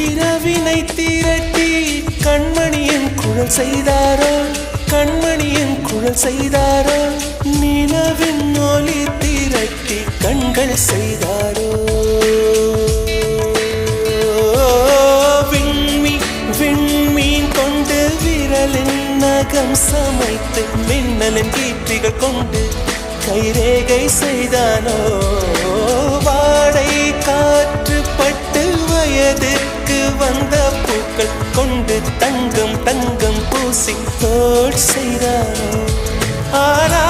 இரவினை திரட்டி கண்மணியின் குழல் செய்தாரோ, கண்மணியின் குழல் செய்தாரோ, நிலவின் ஒளி திரட்டி கண்கள் செய்தாரோ. விண்மீன் கொண்டு விரலின் நகம் சமைத்து மின்னலின் கீற்றிகள் கொண்டு கைரேகை செய்தானோ. வாடை காற்று பட்டு வயதுக்கு வந்த பூக்கள் கொண்டு தங்கம் தங்கம் பூசி தோல் செய்தானோ. ஆனா